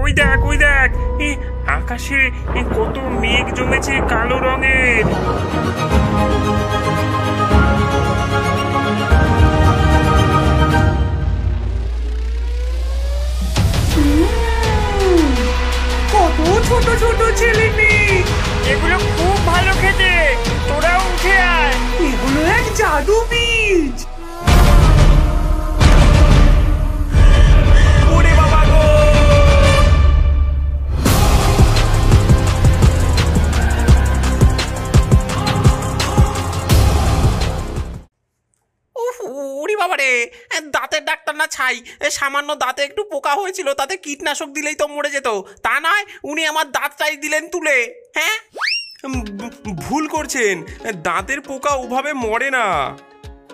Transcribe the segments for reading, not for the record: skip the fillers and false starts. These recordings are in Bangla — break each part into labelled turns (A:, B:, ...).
A: ওই দেখ ওই দেখ, আকাশে কত মেঘ জমেছে কালো রঙের।
B: কত ছোট ছোট ছেলে মেয়ে,
A: এগুলো খুব ভালো খেতে, তোরাও উঠে আয়।
B: এগুলো এক জাদু বীজ।
A: ওরে বাবা গো!
C: ওরে বাবা রে, দাঁতের ডাক্তার না ছাই, সামান্য দাঁতে একটু পোকা হয়েছিল, তাতে কীটনাশক দিলেই তো মরে যেত, তা নয় উনি আমার দাঁতটাই দিলেন তুলে। হ্যাঁ,
A: ভুল করছেন, দাঁতের পোকা ওভাবে মরে না।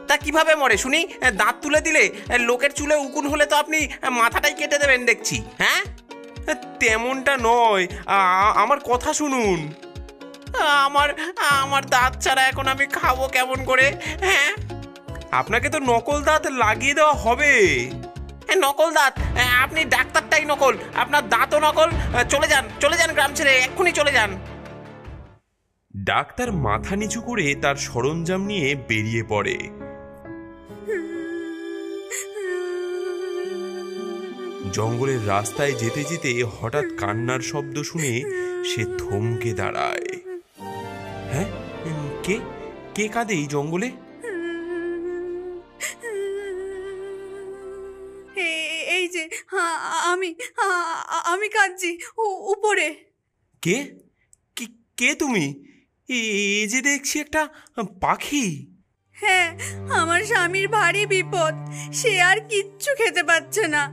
C: তা কিভাবে মরে শুনি? দাঁত তুলে দিলে লোকের চুলে উকুন হলে তো আপনি মাথাটাই কেটে দেবেন দেখছি। হ্যাঁ,
A: তেমনটা নয়, আমার কথা শুনুন।
C: আমার আমার দাঁত ছাড়া এখন আমি খাবো কেমন করে? হ্যাঁ,
A: আপনাকে তো নকল দাঁত লাগিয়ে দেওয়া হবে।
C: নকল দাঁত? আপনি ডাক্তারটাই নকল, আপনার দাঁতও নকল। চলে যান চলে যান, গ্রাম ছেড়ে এক্ষুনি চলে যান।
A: ডাক্তার মাথা নিচু করে তার সরঞ্জাম নিয়ে বেরিয়ে পড়ে। জঙ্গলের রাস্তায় যেতে যেতে হঠাৎ কান্নার শব্দ শুনে সে থমকে দাঁড়ায়। হ্যাঁ, কে কে কাঁদে এই জঙ্গলে?
D: এই যে আমি আমি কাঁদছি উপরে।
A: কে কে তুমি? এ যে দেখছি একটা পাখি।
D: হ্যাঁ, আমার স্বামীর ভারী বিপদ, সে আর কিচ্ছু খেতে পাচ্ছে না।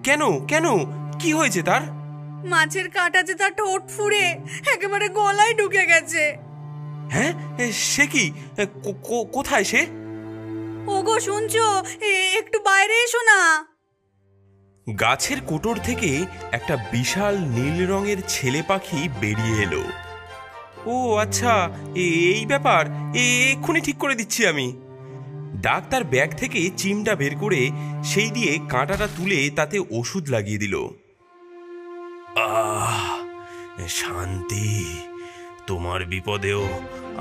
A: কেন কেন, কি হয়েছে তার?
D: মাছের কাঁটাতে তার ঠোঁট ফুঁড়ে একেবারে গলায় ঢুকে গেছে।
A: হ্যাঁ, সে কি? কোথায় সে?
D: ওগো শুনছো, একটু বাইরে এসো না।
A: গাছের কোটর থেকে একটা বিশাল নীল রঙের ছেলে পাখি বেরিয়ে এলো। ও আচ্ছা, এই ব্যাপার, এক্ষুনি ঠিক করে দিচ্ছি আমি। ডাক্তার ব্যাগ থেকে চিমটা বের করে সেই দিয়ে কাঁটাটা তুলে তাতে ওষুধ লাগিয়ে দিল। শান্তি, তোমার বিপদেও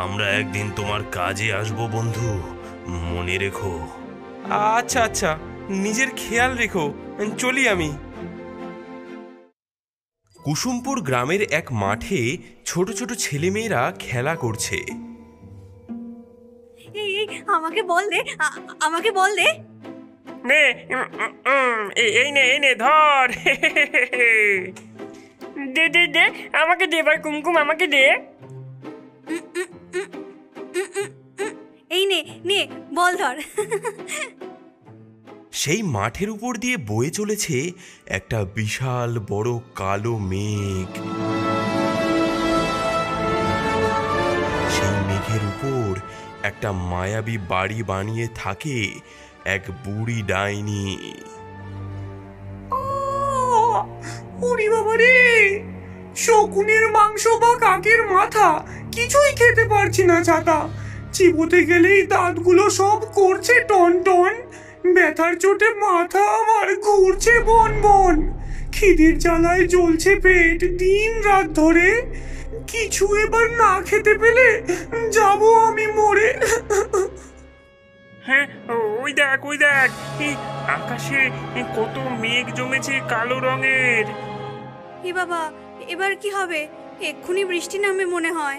A: আমরা একদিন তোমার কাজে আসবো বন্ধু, মনে রেখো। আচ্ছা আচ্ছা, নিজের খেয়াল রেখো, চলি আমি। কুসুমপুর গ্রামের এক মাঠে ছোট ছোট ছেলেমেয়েরা খেলা করছে।
D: আমাকে বল দে, আমাকে বল দে।
A: নে, এই নে ধর।
E: দে দে দে, আমাকে দে ভাই কুমকুম, আমাকে দে।
D: এই নে নে, বল ধর।
A: সেই মাঠের উপর দিয়ে বয়ে চলেছে একটা বিশাল বড় কালো মেঘ। সেই মেঘের উপর একটা মায়াবী বাড়ি বানিয়ে থাকে এক বুড়ি ডাইনি।
B: ওরে বাবা রে, শকুনের মাংস বা কাকের মাথা কিছুই খেতে পারছি না ছাতা। চিবোতে গেলেই দাঁতগুলো সব করছে টন টন। ব্যথার চোটে মাথা আমার ঘুরছে বন বন। খিদের জ্বালায় জ্বলছে পেট দিন রাত ধরে। কিছু এবার না খেতে পেলে যাব আমি মরে।
A: হ্যাঁ, ওই দেখ, আকাশে কত মেঘ জমেছে কালো রঙের।
D: এ বাবা, এবার কি হবে? এক্ষুনি বৃষ্টি নামবে মনে হয়।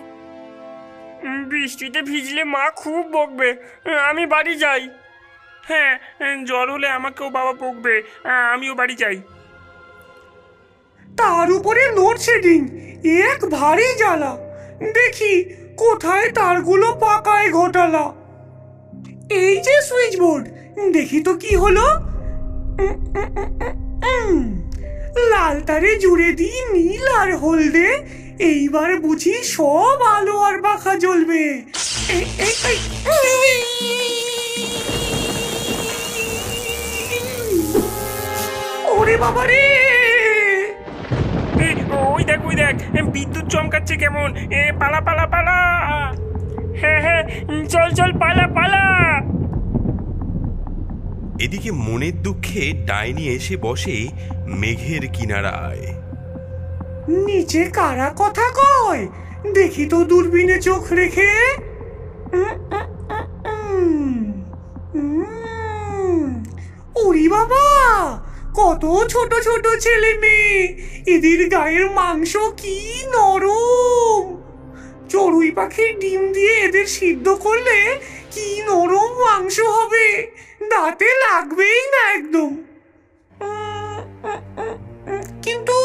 E: বৃষ্টিতে ভিজলে মা খুব বকবে, আমি বাড়ি যাই।
A: হ্যাঁ, জ্বর হলে আমাকেও বাবা বকবে, আমিও বাড়ি যাই।
B: তার উপরে লোডশেডিং, এক ভারী জ্বালা। দেখি কোথায় তারগুলো পাকায় ঘোটালা। এই যে সুইচ বোর্ড, দেখি তো কি হলো। লাল তারে জুড়ে দিই নীল আর হলদে। এইবার বুঝি সব আলো আর পাখা জ্বলবে। ওরে বাবা রে,
A: ওই দেখ, বিদ্যুৎ চমকাচ্ছে কেমন। পালা পালা পালা।
E: হ্যাঁ হ্যাঁ, চল চল, পালা পালা।
A: এদিকে মনের দুঃখে ডাইনি এসে বসে মেঘের কিনারায়।
B: নিচে কারা কথা কয় দেখি তো দূরবীনে চোখ রেখে। ওরে বাবা, কত ছোট ছোট ছেলে মেয়ে, এদের গায়ের মাংস কি নরম। চড়ুই পাখির ডিম দিয়ে এদের সিদ্ধ করলে কি নরম মাংস হবে, দাঁতে লাগবেই না একদম। কিন্তু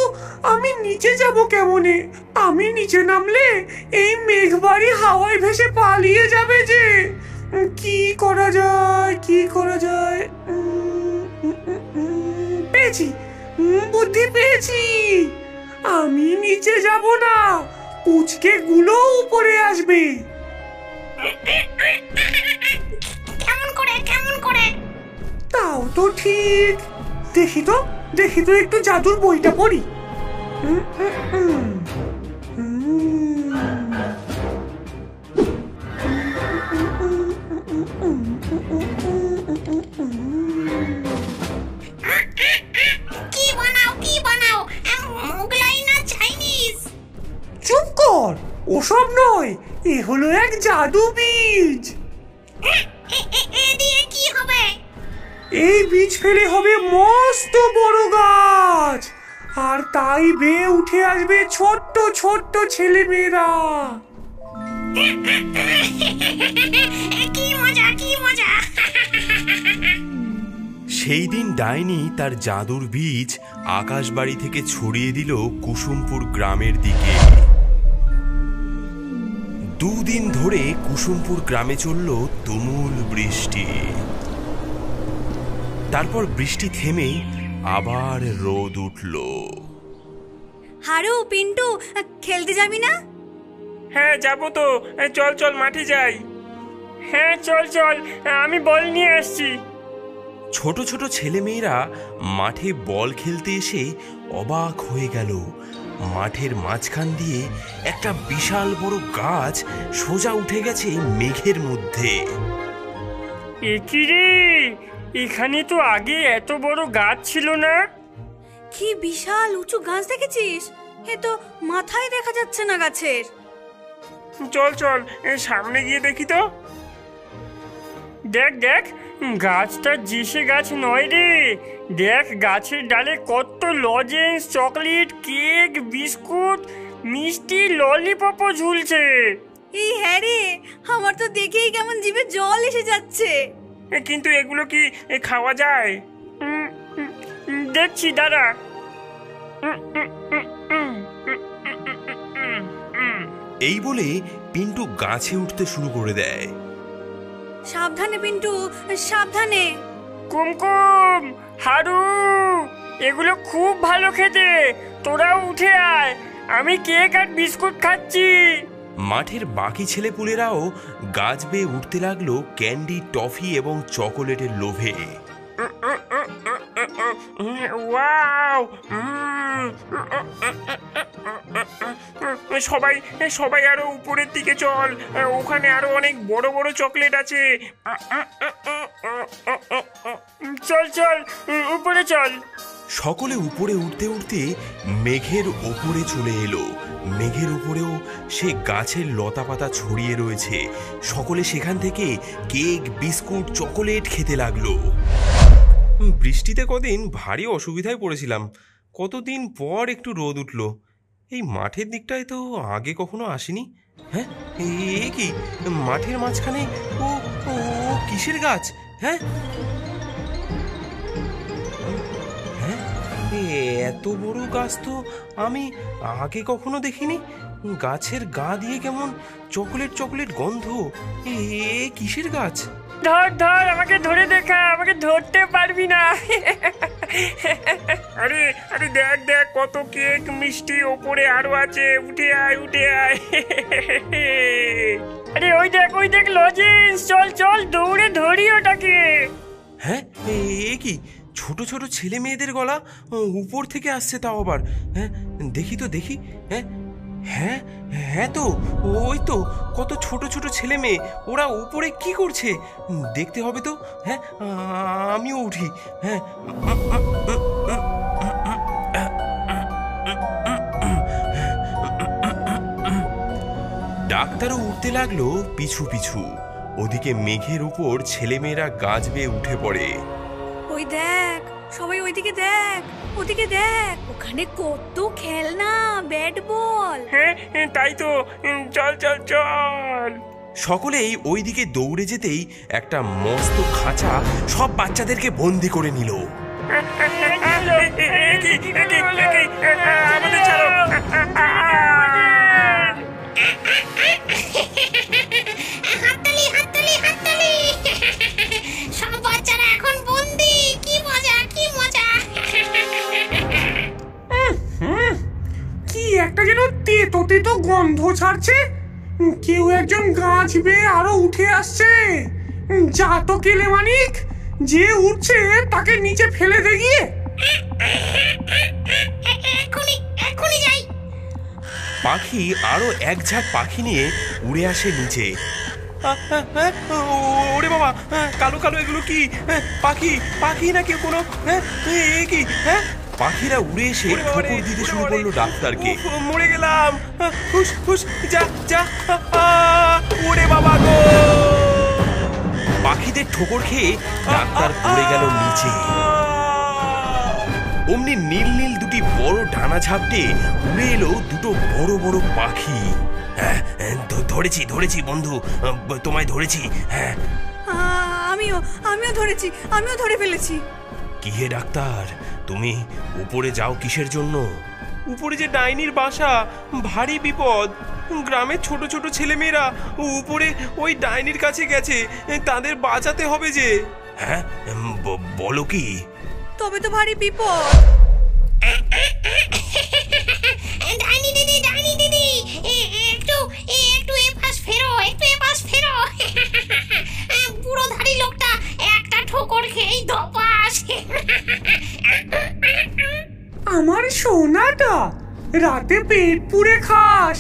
B: আমি নিচে যাব কেমনে? আমি নিচে নামলে এই মেঘবাড়ি হাওয়ায় ভেসে পালিয়ে যাবে যে। কি করা যায়, কি করা যায়? পেয়েছি, বুদ্ধি পেয়েছি। আমি নিচে যাব না, পুচকে গুলো উপরে আসবে।
F: কেমন করে কেমন করে?
B: তাও তো ঠিক। দেখি তো একটু জাদুর বইটা পড়ি।
F: কি বানাও মোগলাই না চাইনিজ?
B: চুপ কর, ওসব নয়, এ হলো এক জাদু বীজ।
F: এ দিয়ে কি হবে?
B: এই বীজ ফেলে হবে মস্ত বড় গাছ, আর তাই বেয়ে উঠে আসবে ছোট্ট ছোট্ট ছেলে মেয়েরা।
F: কি মজা কি মজা।
A: সেই দিন ডাইনি তার জাদুর বীজ আকাশবাড়ি থেকে ছড়িয়ে দিল কুসুমপুর গ্রামের দিকে। দুদিন ধরে কুসুমপুর গ্রামে চলল তুমুল বৃষ্টি। তারপর বৃষ্টি থেমে আবার রোদ উঠল।
D: হারু, পিন্টু, খেলতে যাবি না?
E: হ্যাঁ যাবো তো, চল চল মাঠে যাই। হ্যাঁ চল চল, আমি বল নিয়ে আসছি।
A: ছোট ছোট ছেলেমেয়েরা মাঠে বল খেলতে এসে অবাক হয়ে গেল। মাঠের মাঝখান দিয়ে একটা বিশাল বড় গাছ সোজা উঠে গেছে মেঘের মধ্যে।
E: এ কি রে, এখানে তো আগে এত বড় গাছ ছিল না।
D: কি বিশাল উঁচু গাছ দেখেছিস? এ তো মাথায় দেখা যাচ্ছে না গাছের।
E: চল চল সামনে গিয়ে দেখি তো। দেখ দেখ, গাছটা জেসে গাছ নয় রে। দেখ গাছের ডালে কত লজেন্স, চকলেট, কেক, বিস্কুট, মিষ্টি, ললিপপও ঝুলছে।
D: এই হ্যাঁ রে, আমার তো দেখেই কেমন জিভে জল এসে যাচ্ছে।
E: কিন্তু এগুলো কি খাওয়া যায়? দেখছি দাঁড়া।
A: এই বলে পিন্টু গাছে উঠতে শুরু করে দেয়।
D: সাবধানে পিন্টু, সাবধানে।
E: কুমকুম, হারু, এগুলো খুব ভালো খেতে, তোরাও উঠে আয়, আমি কেক আর বিস্কুট খাচ্ছি।
A: মাঠের বাকি ছেলেপুলেরাও গাছ বেয়ে উঠতে লাগলো ক্যান্ডি, টফি এবং চকোলেটের লোভে।
E: ওয়াও, সবাই সবাই আরো উপরের দিকে চল, ওখানে আরো অনেক বড় বড় চকলেট আছে। চল চল উপরে চল।
A: সকলে উপরে উঠতে উঠতে মেঘের ওপরে চলে এলো। মেঘের উপরেও সে গাছের লতাপাতা ছড়িয়ে রয়েছে। সকলে সেখান থেকে কেক, বিস্কুট, চকোলেট খেতে লাগলো। বৃষ্টিতে কদিন ভারী অসুবিধায় পড়েছিলাম। কতদিন পর একটু রোদ উঠলো। এই মাঠের দিকটায় তো আগে কখনো আসিনি। হ্যাঁ, এ কি মাঠের মাঝখানে? ও ও কিসের গাছ? হ্যাঁ হ্যাঁ, এত বড় গাছ তো আমি আগে কখনো দেখিনি। গাছের গা দিয়ে কেমন চকলেট চকলেট গন্ধ। এ কিসের গাছ?
E: ধর ধর, আমাকে ধরে দেখা, আমাকে ধরতে পারবি না। আরে আরে দেখ দেখ, কত কেক, মিষ্টি ওপরে আরো আছে, উঠে আয় উঠে আয়। আরে ওই দেখ লজেন্স, চল চল দৌড়ে ধরি ওটাকে।
A: হ্যাঁ, এ কি ছোট ছোট ছেলে মেয়েদের গলা উপর থেকে আসছে, তাও আবার। হ্যাঁ দেখি তো দেখি। হ্যাঁ হ্যাঁ হ্যাঁ, তো ওই তো কত ছোট ছোট ছেলে মেয়ে, ওরা উপরে কি করছে দেখতে হবে তো। হ্যাঁ আমিও উঠি। হ্যাঁ ডাক্তারও উঠতে লাগলো পিছু পিছু। ওদিকে মেঘের উপর ছেলেমেয়েরা গাছ বেয়ে উঠে পড়ে।
D: ওই দেখ, সবাই ওইদিকে দেখ, ওদিকে দেখ, ওখানে কত খেলনা, ব্যাট বল।
E: হ্যাঁ তাই তো, চল চল চল।
A: সকলেই ওইদিকে দৌড়ে যেতেই একটা মস্ত খাঁচা সব বাচ্চাদেরকে বন্দি করে নিল।
E: আমাদের ছাড়ো।
F: হাততালি হাততালি হাততালি। সব বাচ্চারা এখন বন্দি। কি মজা কি মজা।
B: কি একটা যেন তেতো তেতো গন্ধ ছাড়ছে। কেউ একজন গাছ বেয়ে আরো উঠে আসছে। যা তো কেলে মানিক, যে উঠছে তাকে নিচে ফেলে দে গিয়ে।
F: এক্ষুনি এক্ষুনি যাই।
A: পাখি আরো এক ঝাঁক পাখি নিয়ে উড়ে আসে নিচে। ওরে বাবা, কালো কালো এগুলো কি? পাখি পাখি নাকি কোনো? কি? পাখিরা উড়ে এসে ঠোকর দিতে শুরু করলো ডাক্তারকে। মরে গেলাম, হুস হুস, যা যা। ওরে বাবা গো! পাখিদের ঠোকর খেয়ে ডাক্তার পড়ে গেল নিচে। অমনি নীল নীল দুটি বড় ডানা ঝাপটে উড়ে এলো দুটো বড় বড় পাখি। ধরেছি ধরেছি বন্ধু, তোমায় ধরেছি। হ্যাঁ,
D: আমিও ধরেছি, আমিও ধরে ফেলেছি।
A: কি হে ডাক্তার, তুমি উপরে যাও কিসের জন্য? উপরে যে ডাইনির বাসা, ভারী বিপদ। গ্রামের ছোট ছোট ছেলেমেয়েরা উপরে ওই ডাইনির কাছে গেছে, তাদের বাঁচাতে হবে যে। হ্যাঁ, বলো কি?
D: তবে তো ভারী বিপদ।
F: ডাইনি দিদি ডাইনি দিদি, একটু একটু এপাশ ফেরো, একটু এপাশ ফেরো। পুরো ধাড়ি লোকটা একটা ঠোকর খেয়েই ধপাস।
B: আমার সোনাটা, রাতে পেট পুড়ে খাস।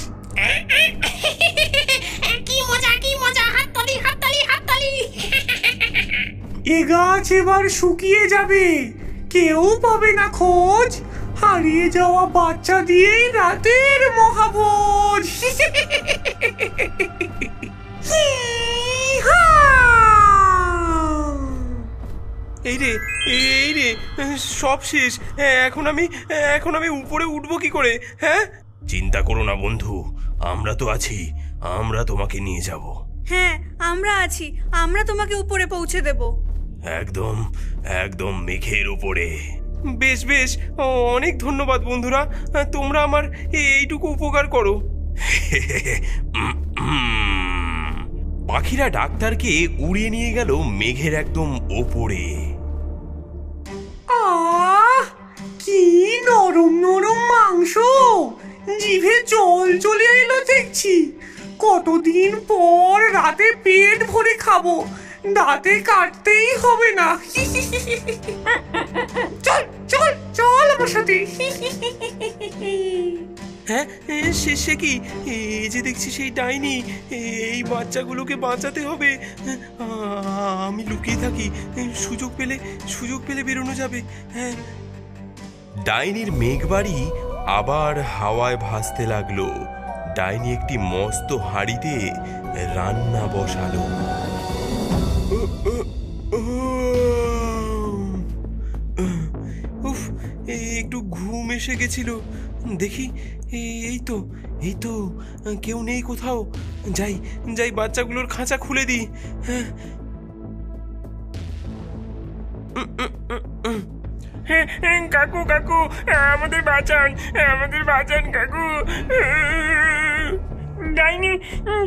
F: কি মজা কি মজা। হাততালি হাততালি হাততালি।
B: এ গাছ এবার শুকিয়ে যাবে, কেউ পাবে না খোঁজ। হারিয়ে যাওয়া বাচ্চা দিয়েই রাতের মহাভোজ।
A: এই রে সব শেষ। এখন আমি উপরে উঠবো কি করে? হ্যাঁ, চিন্তা করো না বন্ধু, আমরা তো আছি, আমরা তোমাকে নিয়ে যাব।
D: হ্যাঁ, আমরা আছি, আমরা তোমাকে উপরে পৌঁছে দেব।
A: একদম একদম মেঘের উপরে। বেশ বেশ, অনেক ধন্যবাদ বন্ধুরা, তোমরা আমার এইটুকু উপকার করো। পাখিরা ডাক্তারকে উড়িয়ে নিয়ে গেল মেঘের একদম ওপরে।
B: আহ, কি নরম নরম মাংস, জিভে জল চলে এলো দেখছি। কতদিন পর রাতে পেট ভরে খাবো, দাঁতে কাটতেই হবে না। চল চল চল আমার সাথে।
A: হ্যাঁ, সে কি? এই যে দেখছি সেই ডাইনি, এই বাচ্চাগুলোকে বাঁচাতে হবে। আমি লুকিয়ে থাকি, সুযোগ পেলে বেরোনো যাবে। হ্যাঁ। ডাইনির মেঘবাড়ি আবার হাওয়ায় ভাসতে লাগলো। ডাইনি একটি মস্ত হাঁড়িতে রান্না বসালো। উফ, একটু ঘুম এসে গেছিল। দেখি, এই তো কেউ নেই কোথাও। যাই বাচ্চাগুলোর খাঁচা খুলে দিই।
E: হ্যাঁ, কাকু কাকু, আমাদের বাঁচান কাকু।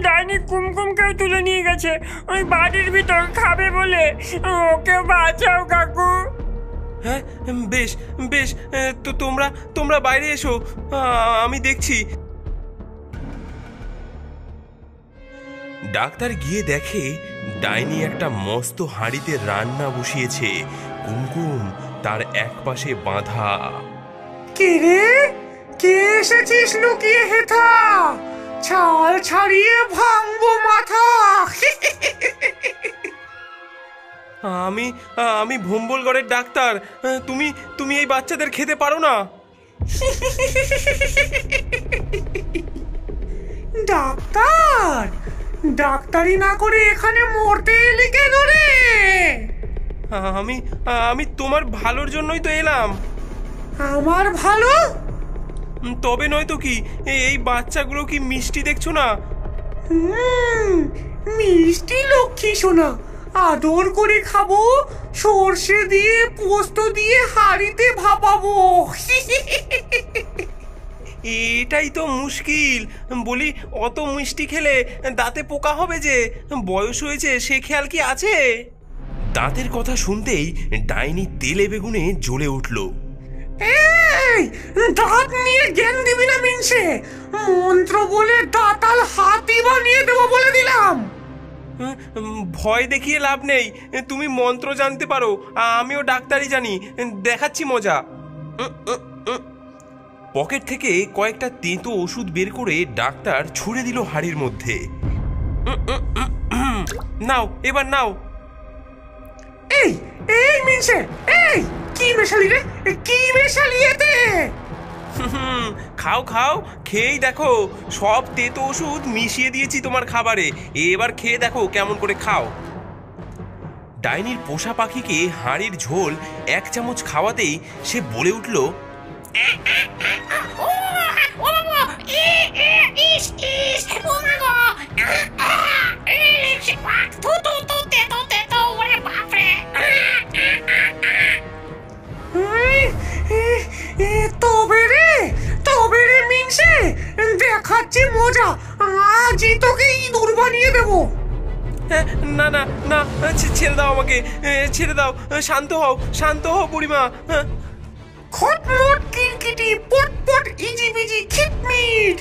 E: ডাইনি কুমকুমকেও তুলে নিয়ে গেছে, ওই বাড়ির ভিতর খাবে বলে। ওকে বাঁচাও কাকু।
A: হ্যাঁ, বেশ বেশ, তো তোমরা বাইরে এসো, আমি দেখছি। ডাক্তার গিয়ে দেখে ডাইনি একটা মস্ত হাঁড়িতে রান্না বসিয়েছে। কুমকুম তার এক পাশে বাঁধা।
B: কে রে, কে এসেছিস লুকিয়ে হেথা? ছাল ছাড়িয়ে ভাঙবো মাথা।
A: আমি ভম্বলগড়ের ডাক্তার। তুমি এই বাচ্চাদের খেতে পারো না?
B: ডাক্তার, ডাক্তারি না করে এখানে মরতে এলি কেন রে?
A: আমি আমি তোমার ভালোর জন্যই তো এলাম।
B: আমার ভালো?
A: তবে নয় তো কি, এই বাচ্চাগুলো কি মিষ্টি দেখছো না?
B: মিষ্টি লক্ষ্মী সোনা, আদর করে খাবো, সর্ষে দিয়ে পোস্ত দিয়ে হাঁড়িতে ভাপাবো।
A: এটাই তো মুশকিল। বলি, অত মিষ্টি খেলে দাঁতে পোকা হবে যে, বয়স হয়েছে সে খেয়াল কি আছে? দাঁতের কথা শুনতেই ডাইনি তেলে বেগুনে জ্বলে উঠল।
B: এই, দাঁত নিয়ে জ্ঞান দিবি না মিনসে, মন্ত্র বলে দাঁতাল হাতি বানিয়ে দেবো বলে দিলাম।
A: ভয় দেখিয়ে লাভ নেই, তুমি মন্ত্র জানতে পারো, আমিও ডাক্তারি জানি, দেখাচ্ছি মজা। পকেট থেকে কয়েকটা তেঁতো ওষুধ বের করে ডাক্তার ছুঁড়ে দিল হাড়ির মধ্যে। নাও, এবার নাও।
B: এই এই মিনসে, এই কি মেশালি রে, কি মেশালি এতে?
A: খাও খাও, খেয়েই দেখো, সব তেতো ওষুধ মিশিয়ে দিয়েছি তোমার খাবারে, এবার খেয়ে দেখো কেমন করে খাও। ডাইনির পোষা পাখিকে হাঁড়ির ঝোল 1 চামচ খাওয়াতেই সে বলে উঠল,
B: তবে রে মিনসে, দেখাচ্ছি মজা, আজই তোকে ইঁদুর বানিয়ে দেবো।
A: না না না, ছেড়ে দাও আমাকে, ছেড়ে দাও, শান্ত হও, শান্ত হও বুড়িমা।
B: খটমট কিরকিটি পটপট ইজিবিজি খিটমিট।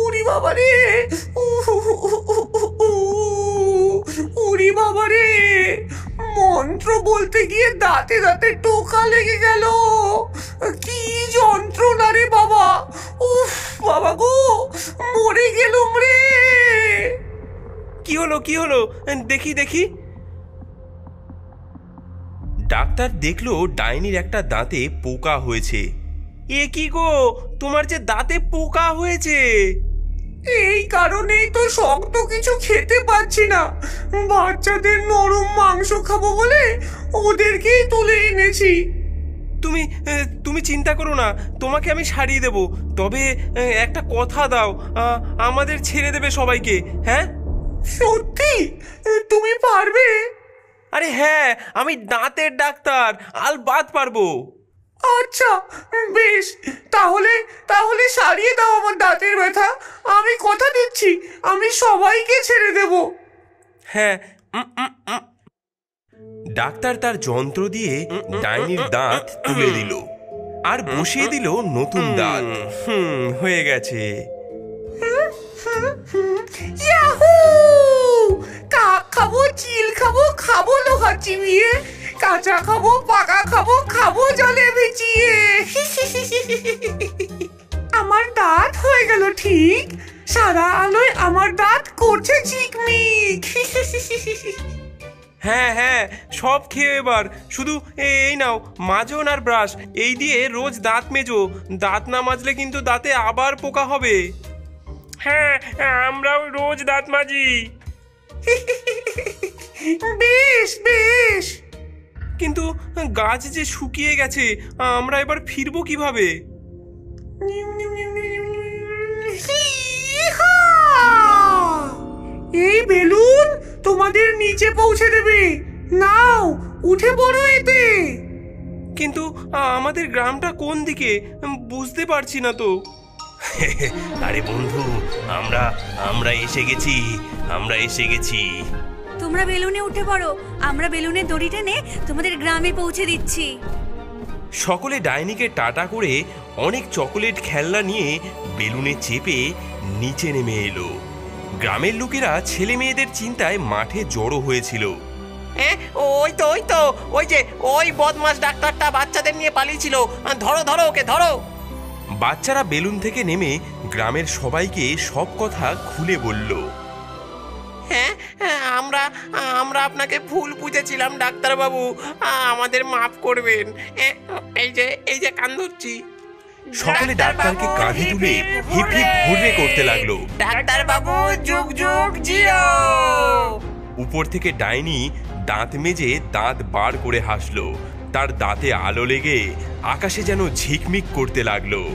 B: উরি বাবা রে, উরি বাবা রে, মন্ত্র বলতে গিয়ে দাঁতে দাঁতে টোকা লেগে গেল। কি যন্ত্রণা রে বাবা, উফ বাবা গো, মরে গেলুম রে।
A: কি হলো, কি হলো, দেখি দেখি। ডাক্তার দেখলো ডাইনির একটা দাঁতে পোকা হয়েছে। এ কি গো, তোমার যে দাঁতে পোকা হয়েছে?
B: এই কারণেই তো শক্ত কিছু খেতে পাচ্ছি না, বাচ্চাদের নরম মাংস খাবো বলে ওদেরকেই তুলে এনেছি।
A: তুমি তুমি চিন্তা করো না, তোমাকে আমি সারিয়ে দেব, তবে একটা কথা দাও, আমাদের ছেড়ে দেবে সবাইকে, হ্যাঁ?
B: সত্যি তুমি পারবে?
A: আরে হ্যাঁ, আমি দাঁতের ডাক্তার, আলবাত পারবো।
B: আচ্ছা বেশ, তাহলে তাহলে সারিয়ে দাও আমার দাঁতের ব্যথা, আমি কথা দিচ্ছি আমি সবাইকে ছেড়ে দেব।
A: হ্যাঁ। ডাক্তার তার যন্ত্র দিয়ে ডাইনির দাঁত তুলে দিল আর বসিয়ে দিল নতুন দাঁত। হয়ে গেছে।
B: ইয়াহু! কাক খাবো, চিল খাবো, খাবো লোহা চিবিয়ে, কাঁচা খাবো, পাকা খাবো, খাবো জলে ভিজিয়ে। আমার দাঁত হয়ে গেল ঠিক, সারা আলোয় আমার দাঁত করছে চিকমিক।
A: হ্যাঁ হ্যাঁ, সব খেয়ে এবার শুধু এই নাও মাজন আর ব্রাশ, এই দিয়ে রোজ দাঁত মেজো, দাঁত না মাজলে কিন্তু দাঁতে আবার পোকা হবে।
E: হ্যাঁ, আমরাও রোজ দাঁত মাজি।
B: বেশ বেশ,
A: কিন্তু গাছ যে শুকিয়ে গেছে, আমরা এবার ফিরবো কিভাবে?
B: এই বেলুন তোমাদের নিচে পৌঁছে দেবে, নাও উঠে পড়ো এতে।
A: কিন্তু আমাদের গ্রামটা কোন দিকে বুঝতে পারছি না তো। আরে বন্ধু, আমরা আমরা এসে গেছি, আমরা এসে গেছি।
D: তোমরা বেলুনে উঠে পড়ো, আমরা বেলুনের দড়ি টেনে তোমাদের গ্রামে পৌঁছে দিচ্ছি।
A: সকলে ডাইনিকে টাটা করে অনেক চকোলেট খেলনা নিয়ে বেলুনে চেপে নিচে নেমে এলো। গ্রামের লোকেরা ছেলে মেয়েদের চিন্তায় মাঠে জড়ো হয়েছিল।
C: হ্যাঁ, ওই তো ওই যে ওই বদমাস ডাক্তারটা বাচ্চাদের নিয়ে পালিয়েছিল, ধরো ধরো ওকে ধরো।
A: বাচ্চারা বেলুন থেকে নেমে গ্রামের সবাইকে সব কথা খুলে বলল।
C: হ্যাঁ, আমরা আমরা আপনাকে ভুল বুঝেছিলাম ডাক্তারবাবু, আমাদের মাফ করবেন। এই যে কান ধরছি।
A: সকলে ডাক্তারকে কাঁধে তুলে হিপ হিপ হুররে করতে লাগলো।
C: ডাক্তার বাবু যুগ যুগ জিও।
A: উপর থেকে ডাইনি দাঁত মেজে দাঁত বার করে হাসলো। তার দাঁতে আলো লেগে আকাশে যেন ঝিকমিক করতে লাগলো।